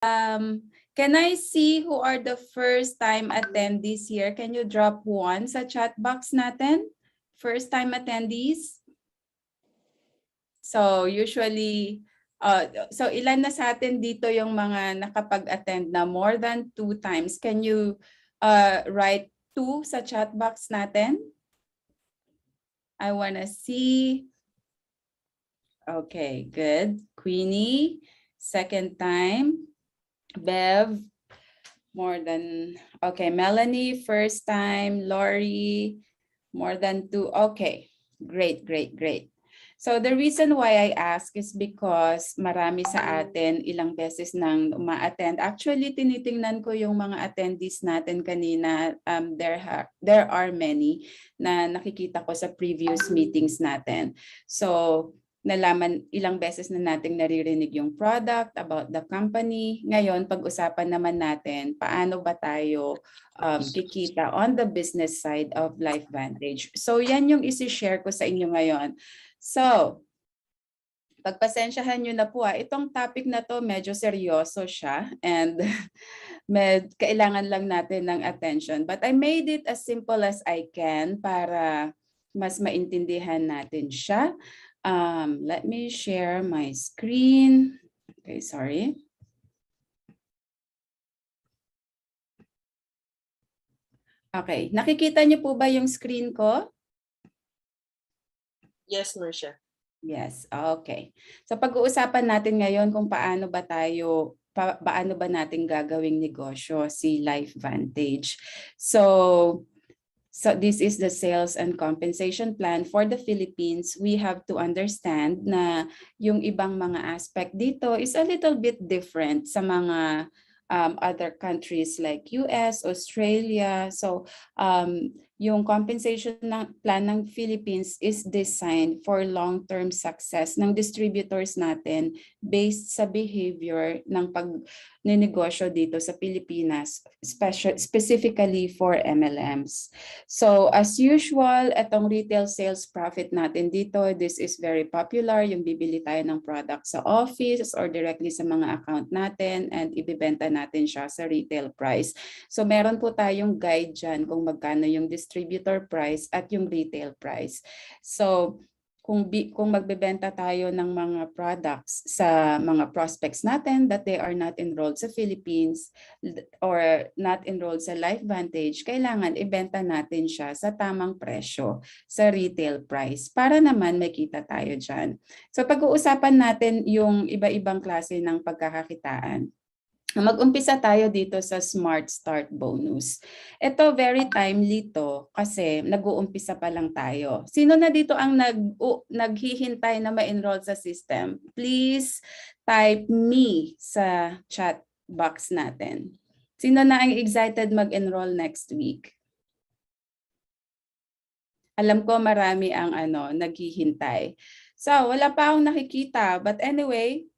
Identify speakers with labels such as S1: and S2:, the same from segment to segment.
S1: Can I see who are the first time attendees here? Can you drop one sa chat box natin? First time attendees? So usually, so ilan na sa atin dito yung mga nakapag-attend na more than 2 times? Can you write 2 sa chat box natin? I wanna see. Okay, good. Queenie, second time. Bev, more than, okay. Melanie, first time. Lori, more than 2. Okay, great, great, great. So the reason why I ask is because marami sa atin ilang beses nang uma-attend. Actually, tinitingnan ko yung mga attendees natin kanina. There are many na nakikita ko sa previous meetings natin. So nalaman ilang beses na nating naririnig yung product, about the company. Ngayon, pag-usapan naman natin paano ba tayo kikita on the business side of LifeVantage. So yan yung isi-share ko sa inyo ngayon. So, pagpasensyahan nyo na po itong topic na to medyo seryoso siya and kailangan lang natin ng attention. But I made it as simple as I can para mas maintindihan natin siya. Let me share my screen. Okay, sorry. Okay, nakikita niyo po ba yung screen ko?
S2: Yes, Marcia.
S1: Yes, okay. So pag-uusapan natin ngayon kung paano ba natin gagawing negosyo si LifeVantage. So this is the sales and compensation plan for the Philippines. We have to understand na yung ibang mga aspect dito is a little bit different sa mga other countries like US, Australia. So yung compensation plan ng Philippines is designed for long-term success ng distributors natin based sa behavior ng pagnenegosyo dito sa Pilipinas, specifically for MLMs. So as usual, itong retail sales profit natin dito, this is very popular. Yung bibili tayo ng product sa office or directly sa mga account natin and ibibenta natin siya sa retail price. So meron po tayong guide dyan kung magkano yung distributor price at yung retail price. So kung magbebenta tayo ng mga products sa mga prospects natin that they are not enrolled sa Philippines or not enrolled sa LifeVantage, kailangan ibenta natin siya sa tamang presyo sa retail price para naman may kita tayo dyan. So pag-uusapan natin yung iba-ibang klase ng pagkakakitaan. Mag-umpisa tayo dito sa Smart Start Bonus. Ito very timely to kasi nag-uumpisa pa lang tayo. Sino na dito ang naghihintay na ma-enroll sa system? Please type me sa chat box natin. Sino na ang excited mag-enroll next week? Alam ko marami ang naghihintay. So, wala pa akong nakikita. But anyway,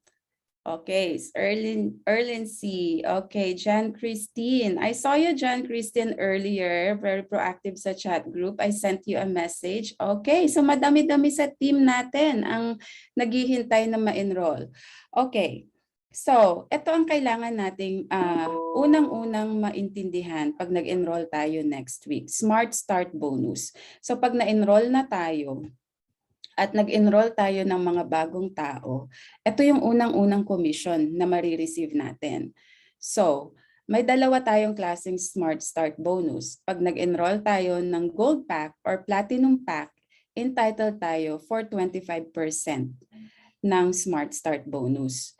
S1: okay, Erlin C. Okay, Jan Christine. I saw you, Jan Christine, earlier. Very proactive sa chat group. I sent you a message. Okay, so madami-dami sa team natin ang naghihintay na ma-enroll. Okay, so ito ang kailangan nating unang-unang maintindihan pag nag-enroll tayo next week. Smart Start Bonus. So pag na-enroll na tayo, at nag-enroll tayo ng mga bagong tao, ito yung unang-unang commission na marireceive natin. So, may dalawa tayong klaseng Smart Start Bonus. Pag nag-enroll tayo ng Gold Pack or Platinum Pack, entitled tayo for 25% ng Smart Start Bonus.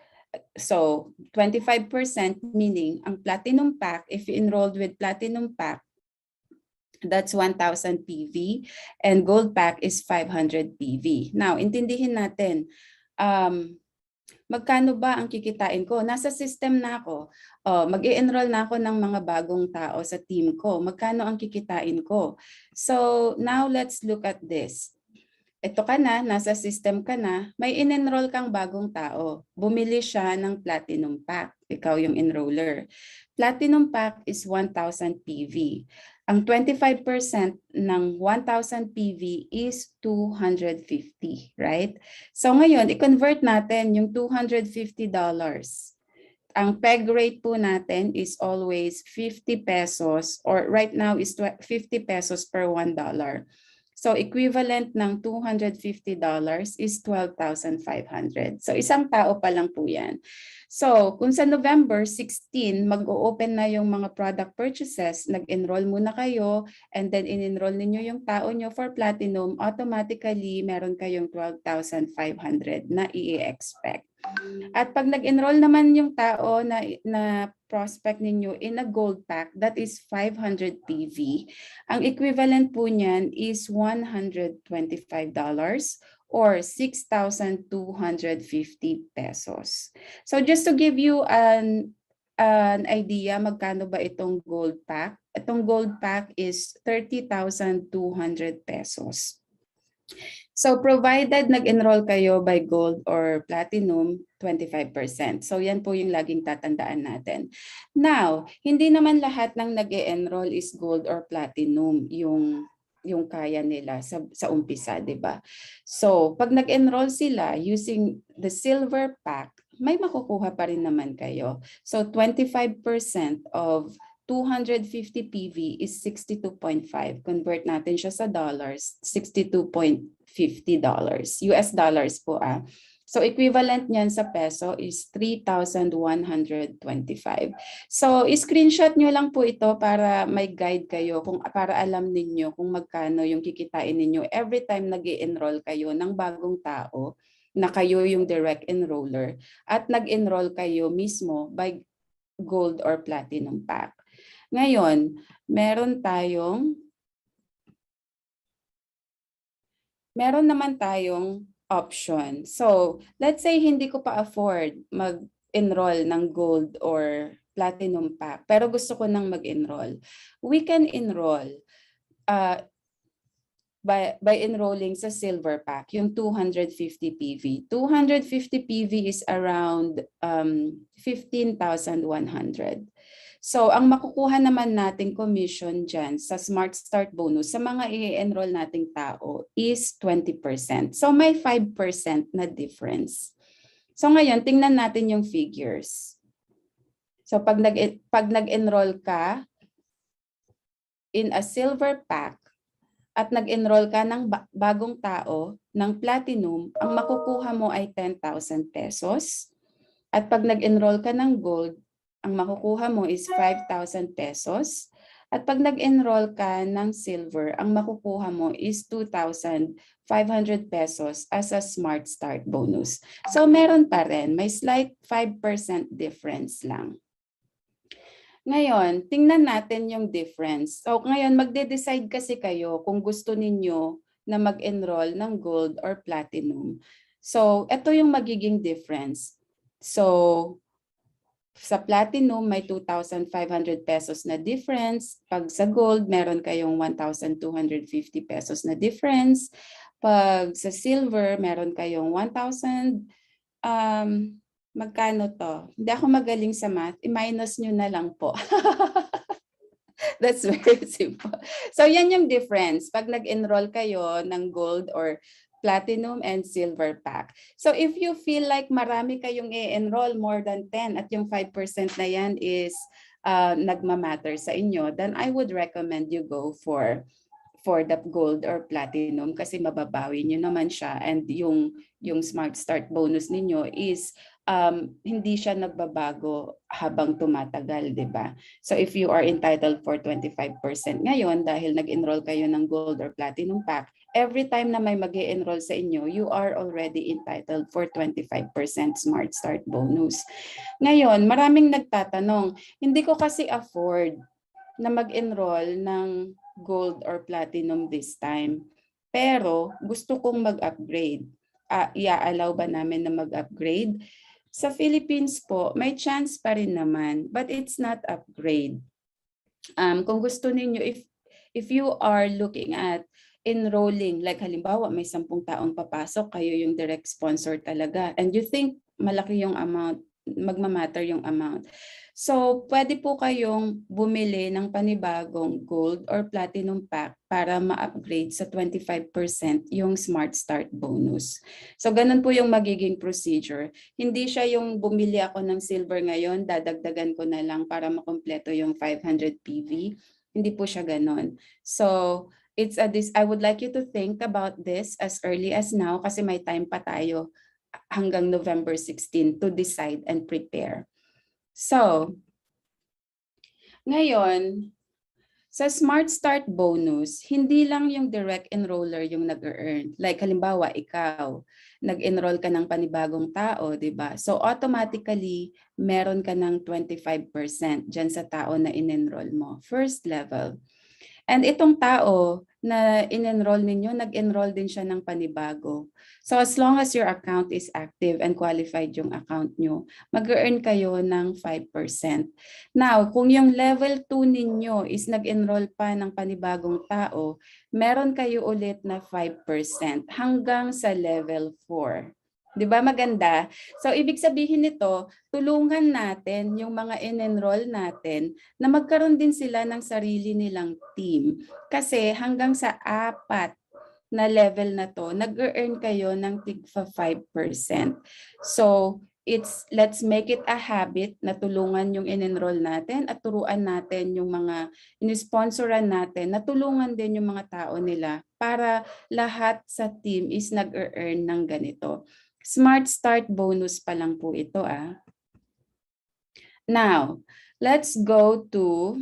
S1: So, 25% meaning ang Platinum Pack, if you enrolled with Platinum Pack, that's 1,000 PV and Gold Pack is 500 PV. Now, intindihin natin, magkano ba ang kikitain ko? Nasa system na ako. Mag-i-enroll na ako ng mga bagong tao sa team ko. Magkano ang kikitain ko? So, now let's look at this. Ito ka na, nasa system ka na, may in-enroll kang bagong tao. Bumili siya ng Platinum Pack. Ikaw yung enroller. Platinum Pack is 1,000 PV. Ang 25% ng 1,000 PV is 250, right? So ngayon, i-convert natin yung $250 ang peg rate po natin is always 50 pesos or right now is 50 pesos per $1. So equivalent ng $250 is 12,500. So isang tao pa lang po yan. So kung sa November 16, mag-o-open na yung mga product purchases, nag-enroll muna kayo and then in-enroll ninyo yung tao nyo for Platinum, automatically meron kayong 12,500 na i-expect. At pag nag-enroll naman yung tao na prospect ninyo in a gold pack, that is 500 PV. Ang equivalent po niyan is $125 or 6,250 pesos. So just to give you an idea, magkano ba itong gold pack? Itong gold pack is 30,200 pesos. So provided nag-enroll kayo by gold or platinum, 25%. So yan po yung laging tatandaan natin. Now, hindi naman lahat ng nag-enroll is gold or platinum yung kaya nila sa umpisa, di ba? So pag nag-enroll sila using the silver pack, may makukuha pa rin naman kayo. So 25% of 250 PV is 62.5. Convert natin siya sa dollars, $62.50. US dollars po ah. So equivalent niyan sa peso is 3,125. So screenshot nyo lang po ito para may guide kayo, para alam ninyo kung magkano yung kikitain ninyo every time nag-i-enroll kayo ng bagong tao na kayo yung direct enroller at nag-enroll kayo mismo by gold or platinum pack. Ngayon, meron naman tayong option. So, let's say hindi ko pa afford mag-enroll ng gold or platinum pack, pero gusto ko nang mag-enroll. We can enroll by enrolling sa silver pack, yung 250 PV. 250 PV is around 15,100. So, ang makukuha naman nating commission dyan sa Smart Start bonus sa mga i-enroll nating tao is 20%. So, may 5% na difference. So, ngayon, tingnan natin yung figures. So, pag nag-enroll ka in a silver pack at nag-enroll ka ng bagong tao ng platinum, ang makukuha mo ay 10,000 pesos. At pag nag-enroll ka ng gold, ang makukuha mo is 5,000 pesos. At pag nag-enroll ka ng silver, ang makukuha mo is 2,500 pesos as a Smart Start bonus. So meron pa rin, may slight 5% difference lang. Ngayon, tingnan natin yung difference. So ngayon, magde-decide kasi kayo kung gusto ninyo na mag-enroll ng gold or platinum. So ito yung magiging difference. So sa platinum, may 2,500 pesos na difference. Pag sa gold, meron kayong 1,250 pesos na difference. Pag sa silver, meron kayong 1,000. Magkano to? Hindi ako magaling sa math. I-minus nyo na lang po. That's very simple. So yan yung difference. Pag nag-enroll kayo ng gold or platinum and silver pack. So if you feel like marami kayong i-enroll, more than 10 at yung 5% na yan is nagmamatter sa inyo, then I would recommend you go for the gold or platinum kasi mababawi nyo naman siya, and yung Smart Start bonus ninyo is hindi siya nagbabago habang tumatagal, di ba? So if you are entitled for 25% ngayon dahil nag-enroll kayo ng gold or platinum pack, every time na may mag-e-enroll sa inyo, you are already entitled for 25% Smart Start bonus. Ngayon, maraming nagtatanong, hindi ko kasi afford na mag-enroll ng gold or platinum this time. Pero gusto kong mag-upgrade. I-allow ba namin na mag-upgrade? Sa Philippines po, may chance pa rin naman, but it's not upgrade. Kung gusto ninyo, if you are looking at enrolling, like halimbawa may 10 taong papasok, kayo yung direct sponsor talaga, and you think malaki yung amount, magmamatter yung amount, So, pwede po kayong bumili ng panibagong gold or platinum pack para ma-upgrade sa 25% yung Smart Start bonus. So, ganun po yung magiging procedure. Hindi siya yung bumili ako ng silver ngayon, dadagdagan ko na lang para makumpleto yung 500 PV. Hindi po siya ganun. So, I would like you to think about this as early as now kasi may time pa tayo hanggang November 16 to decide and prepare. So, ngayon, sa Smart Start bonus, hindi lang yung direct enroller yung nag-earn. Like halimbawa, ikaw, nag-enroll ka ng panibagong tao, di ba? So automatically, meron ka ng 25% dyan sa tao na in-enroll mo. First level. And itong tao na in-enroll ninyo, nag-enroll din siya ng panibago. So as long as your account is active and qualified yung account nyo, mag-earn kayo ng 5%. Now, kung yung level 2 ninyo is nag-enroll pa ng panibagong tao, meron kayo ulit na 5% hanggang sa level 4. Di ba maganda? So ibig sabihin nito, tulungan natin yung mga in-enroll natin na magkaroon din sila ng sarili nilang team. Kasi hanggang sa 4 na level na to, nag-earn kayo ng tigpa 5%. So, let's make it a habit na tulungan yung in-enroll natin at turuan natin yung mga in-sponsoran natin na tulungan din yung mga tao nila para lahat sa team is nag-earn ng ganito. Smart Start bonus pa lang po ito ah. Now, let's go to,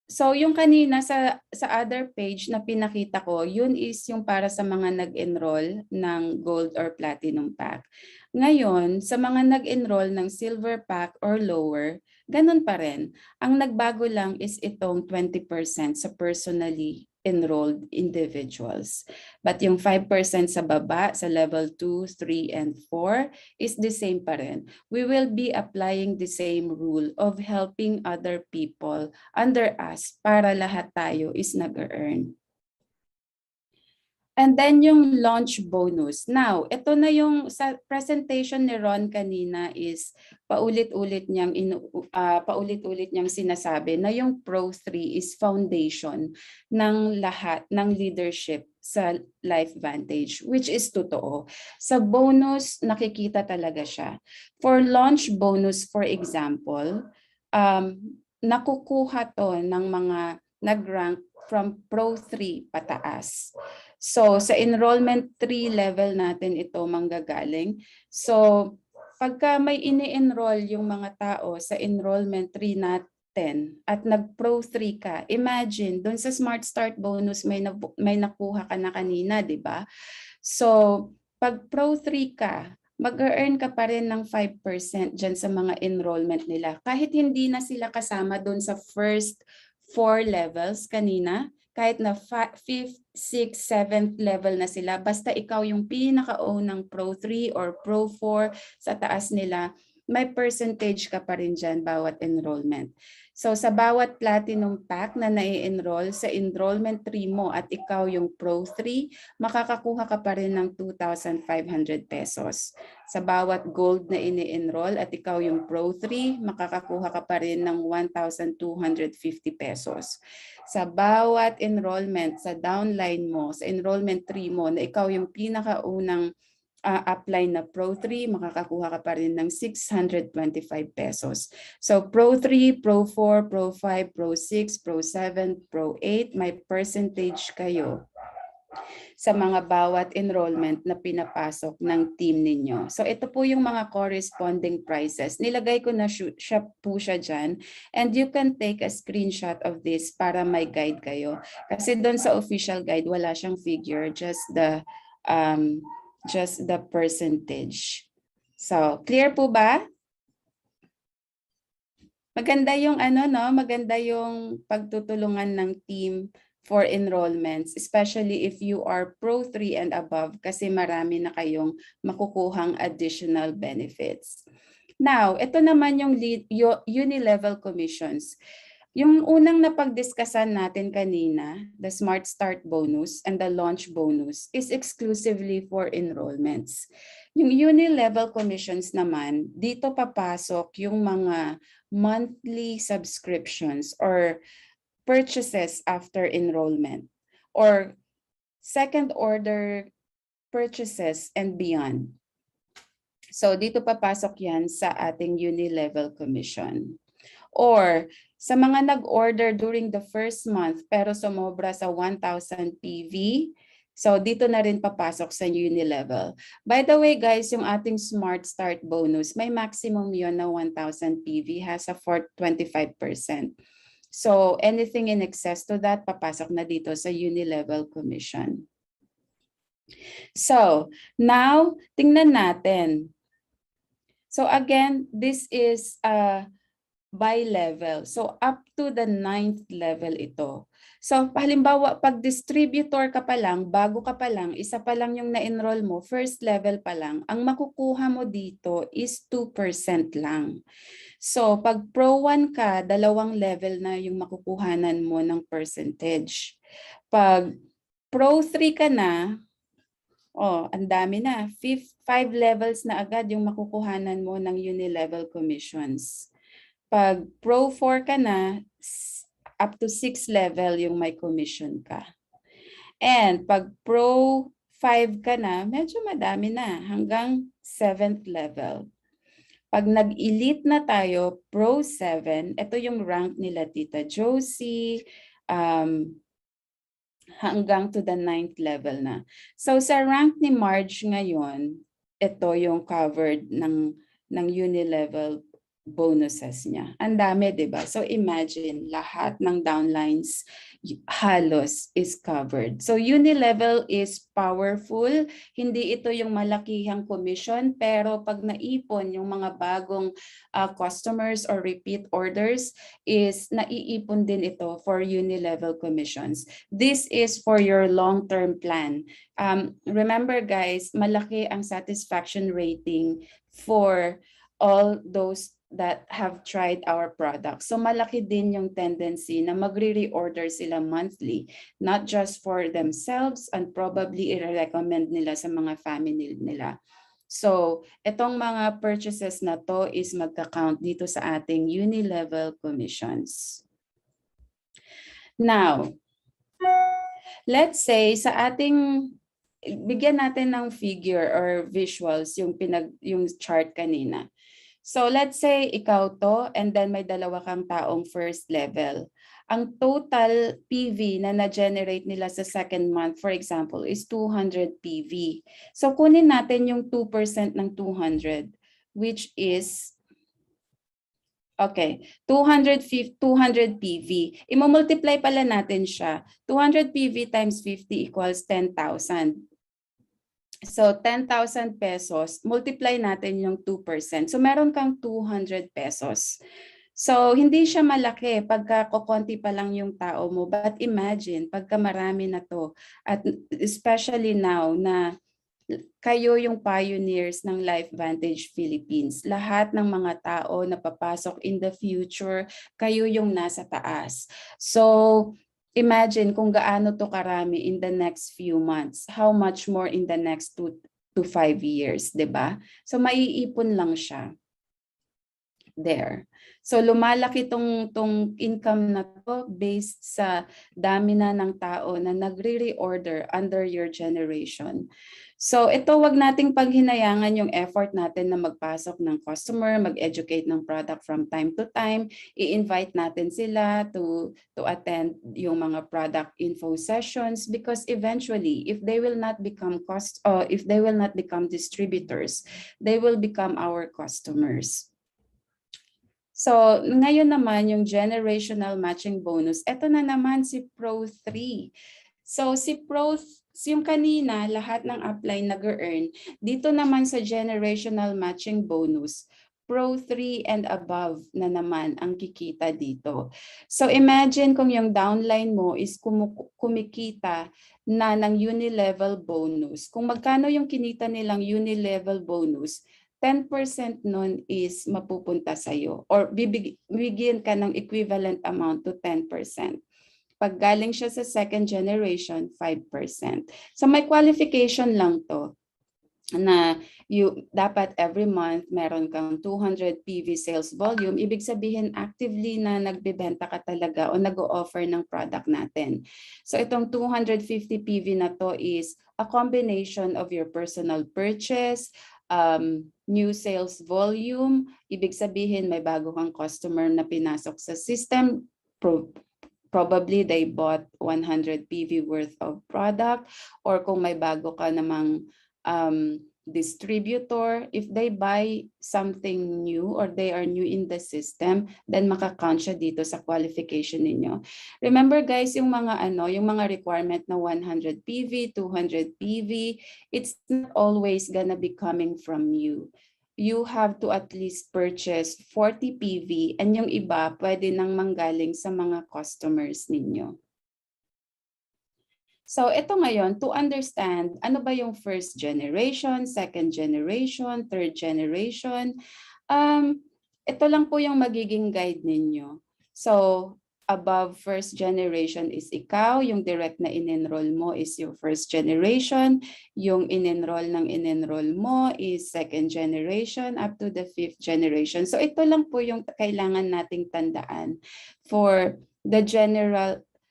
S1: so yung kanina sa other page na pinakita ko, yun is yung para sa mga nag-enroll ng gold or platinum pack. Ngayon, sa mga nag-enroll ng silver pack or lower, ganun pa rin. Ang nagbago lang is itong 20% sa personally enrolled individuals. But yung 5% sa baba, sa level 2, 3, and 4 is the same pa rin. We will be applying the same rule of helping other people under us para lahat tayo is nag-earn. And then yung launch bonus. Now, ito na yung sa presentation ni Ron kanina is paulit-ulit niyang sinasabi na yung Pro 3 is foundation ng lahat ng leadership sa LifeVantage, which is totoo. Sa bonus, nakikita talaga siya. For launch bonus, for example, nakukuha to ng mga nag-rank from Pro 3 pataas. So, sa enrollment 3 level natin ito manggagaling. So, pagka may ini-enroll yung mga tao sa enrollment 3 natin at nag-Pro 3 ka, imagine, doon sa Smart Start bonus may nakuha ka na kanina, di ba? So, pag Pro 3 ka, mag-earn ka pa rin ng 5% dyan sa mga enrollment nila. Kahit hindi na sila kasama doon sa first 4 levels kanina, kahit na 5th, 6th, 7th level na sila, basta ikaw yung pinaka-unang Pro 3 or Pro 4 sa taas nila, may percentage ka pa rin dyan bawat enrollment. So sa bawat platinum pack na nai-enroll sa enrollment 3 mo at ikaw yung Pro 3, makakakuha ka pa rin ng 2,500 pesos. Sa bawat gold na ini-enroll at ikaw yung Pro 3, makakakuha ka pa rin ng 1,250 pesos. Sa bawat enrollment, sa downline mo, sa enrollment 3 mo, na ikaw yung pinakaunang upline na Pro 3, makakakuha ka pa rin ng 625 pesos. So Pro 3, Pro 4, Pro 5, Pro 6, Pro 7, Pro 8, may percentage kayo sa mga bawat enrollment na pinapasok ng team ninyo. So ito po yung mga corresponding prices. Nilagay ko na siya po siya dyan. And you can take a screenshot of this para may guide kayo. Kasi doon sa official guide, wala siyang figure, just the percentage. So, clear po ba? Maganda yung maganda yung pagtutulungan ng team for enrollments, especially if you are Pro 3 and above kasi marami na kayong makukuhang additional benefits. Now, ito naman yung unilevel commissions. Yung unang napag-discussan natin kanina, the Smart Start bonus and the launch bonus is exclusively for enrollments. Yung uni-level commissions naman, dito papasok yung mga monthly subscriptions or purchases after enrollment or second order purchases and beyond. So dito papasok yan sa ating uni-level commission. Or sa mga nag-order during the first month pero sumobra sa 1,000 PV, so dito na rin papasok sa uni-level. By the way guys, yung ating Smart Start bonus, may maximum yon na 1,000 PV, has a 25%. So anything in excess to that, papasok na dito sa uni-level commission. So now, tingnan natin. So again, this is by level. So up to the 9th level ito. So halimbawa, pag distributor ka pa lang, bago ka pa lang, isa pa lang yung na-enroll mo, first level pa lang, ang makukuha mo dito is 2% lang. So pag Pro 1 ka, 2 level na yung makukuhanan mo ng percentage. Pag Pro 3 ka na, ang dami na. 5 levels na agad yung makukuhanan mo ng uni-level commissions. Pag Pro 4 ka na, up to 6 level yung may commission ka. And pag Pro 5 ka na, medyo madami na, hanggang 7th level. Pag nag-elite na tayo, Pro 7, ito yung rank nila Tita Josie, hanggang to the 9th level na. So sa rank ni Marge ngayon, ito yung covered ng uni-level bonuses niya. Ang dami, 'di ba? So imagine, lahat ng downlines halos is covered. So uni-level is powerful. Hindi ito yung malakihang commission, pero pag naipon yung mga bagong customers or repeat orders, is naiipon din ito for uni-level commissions. This is for your long-term plan. Remember guys, malaki ang satisfaction rating for all those that have tried our product. So malaki din yung tendency na magre-reorder sila monthly, not just for themselves, and probably i-recommend nila sa mga family nila. So itong mga purchases na to is magka-count dito sa ating uni-level commissions. Now, let's say sa ating, bigyan natin ng figure or visuals yung chart kanina. So let's say ikaw to, and then may dalawa kang taong first level. Ang total PV na na-generate nila sa second month, for example, is 200 PV. So kunin natin yung 2% ng 200, which is, okay, 200 PV. I-multiply pala natin siya. 200 PV times 50 equals 10,000. So 10,000 pesos, multiply natin yung 2%. So meron kang 200 pesos. So hindi siya malaki pagka kokonti pa lang yung tao mo. But imagine, pagka marami na to, at especially now na kayo yung pioneers ng LifeVantage Philippines. Lahat ng mga tao na papasok in the future, kayo yung nasa taas. So imagine kung gaano to karami in the next few months. How much more in the next 2 to 5 years, 'di ba? So maiipon lang siya. There. So lumalaki tong income na to based sa dami na ng tao na nagre-reorder under your generation. So ito, wag nating paghinayangan yung effort natin na magpasok ng customer, mag-educate ng product from time to time, i-invite natin sila to attend yung mga product info sessions, because eventually if they will not become distributors, they will become our customers. So ngayon naman yung generational matching bonus, ito na naman si Pro 3. So si yung kanina, lahat ng upline nag-earn. Dito naman sa generational matching bonus, Pro 3 and above na naman ang kikita dito. So imagine kung yung downline mo is kumikita na ng uni-level bonus. Kung magkano yung kinita nilang uni-level bonus, 10% nun is mapupunta sa'yo or bibigyan ka ng equivalent amount to 10%. Pag galing siya sa second generation, 5%. So may qualification lang to na dapat every month meron kang 200 PV sales volume, ibig sabihin actively na nagbebenta ka talaga o nag-o-offer ng product natin. So itong 250 PV na to is a combination of your personal purchase, new sales volume, ibig sabihin may bago kang customer na pinasok sa system, probably they bought 100 PV worth of product, or kung may bago ka namang distributor, if they buy something new or they are new in the system, then makakount siya dito sa qualification ninyo. Remember guys, yung mga requirement na 100 PV, 200 PV, it's not always gonna be coming from you. You have to at least purchase 40 PV and yung iba pwede nang manggaling sa mga customers ninyo. So ito ngayon, to understand ano ba yung first generation, second generation, third generation, ito lang po yung magiging guide ninyo. So above first generation is ikaw, yung direct na in-enroll mo is yung first generation, yung in-enroll mo is second generation up to the fifth generation. So ito lang po yung kailangan nating tandaan for the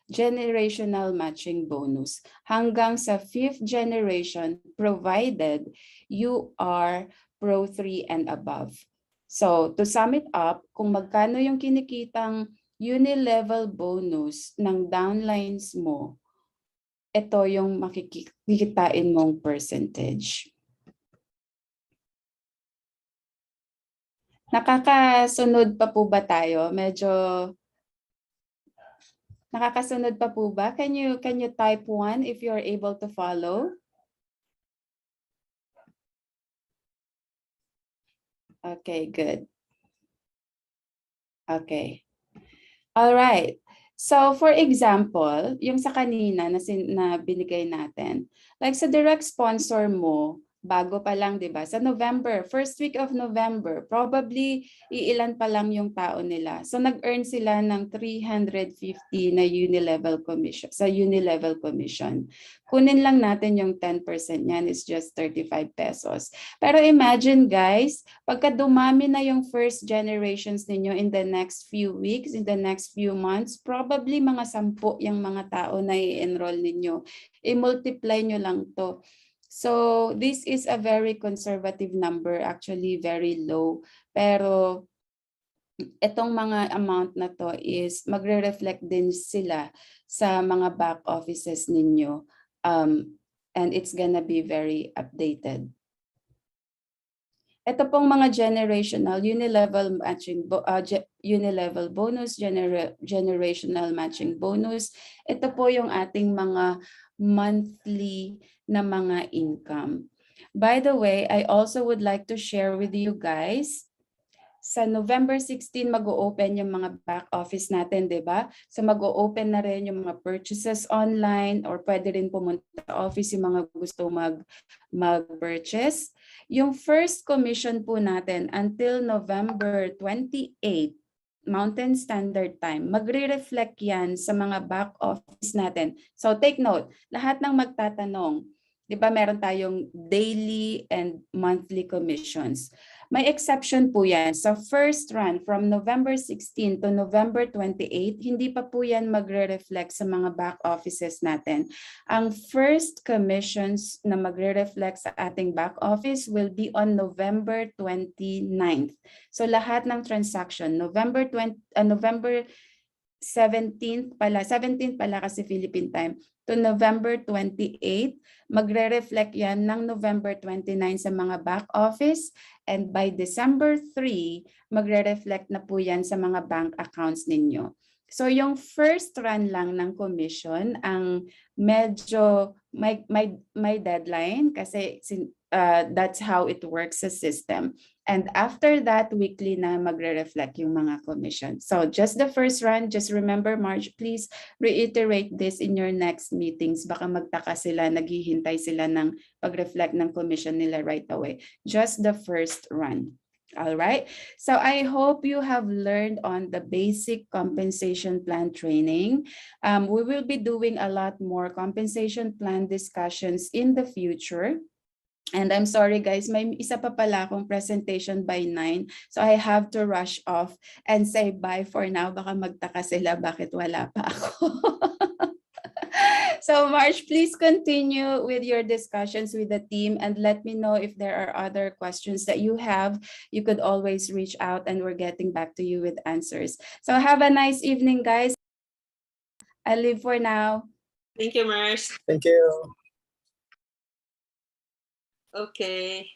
S1: generational matching bonus hanggang sa 5th generation provided you are Pro 3 and above. So to sum it up, kung magkano yung kinikitang uni-level bonus ng downlines mo, ito yung makikitain mong percentage. Nakakasunod pa po ba tayo? Medyo nakakasunod pa po ba? Can you type 1 if you're able to follow? Okay, good. Okay. All right. So for example, yung sa kanina na binigay natin, like sa direct sponsor mo, bago pa lang, 'di ba? Sa November, first week of November, probably iilan pa lang yung tao nila. So nag-earn sila ng 350 na uni-level commission, sa uni-level commission. Kunin lang natin yung 10% niyan is just 35 pesos. Pero imagine guys, pagka dumami na yung first generations ninyo in the next few weeks, in the next few months, probably mga 10 yung mga tao na i-enroll ninyo. I-multiply nyo lang to. So this is a very conservative number, actually very low. Pero itong mga amount na to is magre-reflect din sila sa mga back offices ninyo. And it's gonna be very updated. Ito pong mga generational uni-level matching uni-level bonus, generational matching bonus. Ito po yung ating mga monthly na mga income. By the way, I also would like to share with you guys, sa November 16 mag-o-open yung mga back office natin, 'di ba? So mag-o-open na rin yung mga purchases online, or pwede rin pumunta sa office yung mga gusto mag-purchase. Yung first commission po natin until November 28 Mountain Standard Time, magre-reflect yan sa mga back office natin. So take note, lahat ng magtatanong, 'di ba meron tayong daily and monthly commissions. May exception po yan. Sa first run from November 16 to November 28, hindi pa po yan magre-reflect sa mga back offices natin. Ang first commissions na magre-reflect sa ating back office will be on November 29th. So lahat ng transaction, November 17th pala kasi Philippine time, to November 28, magre-reflect yan ng November 29 sa mga back office, and by December 3, magre-reflect na po yan sa mga bank accounts ninyo. So yung first run lang ng commission ang medyo may deadline kasi that's how it works sa system. And after that, weekly na magre-reflect yung mga commission. So just the first run, just remember, Marge, please reiterate this in your next meetings. Baka magtaka sila, naghihintay sila ng pag-reflect ng commission nila right away. Just the first run. All right. So I hope you have learned on the basic compensation plan training. We will be doing a lot more compensation plan discussions in the future. And I'm sorry guys, may isa pa pala akong presentation by 9. So I have to rush off and say bye for now. Baka magtaka sila bakit wala pa ako. So Marge, please continue with your discussions with the team and let me know if there are other questions that you have. You could always reach out and we're getting back to you with answers. So have a nice evening, guys. I leave for now.
S2: Thank you, Mars.
S3: Thank you.
S2: Okay.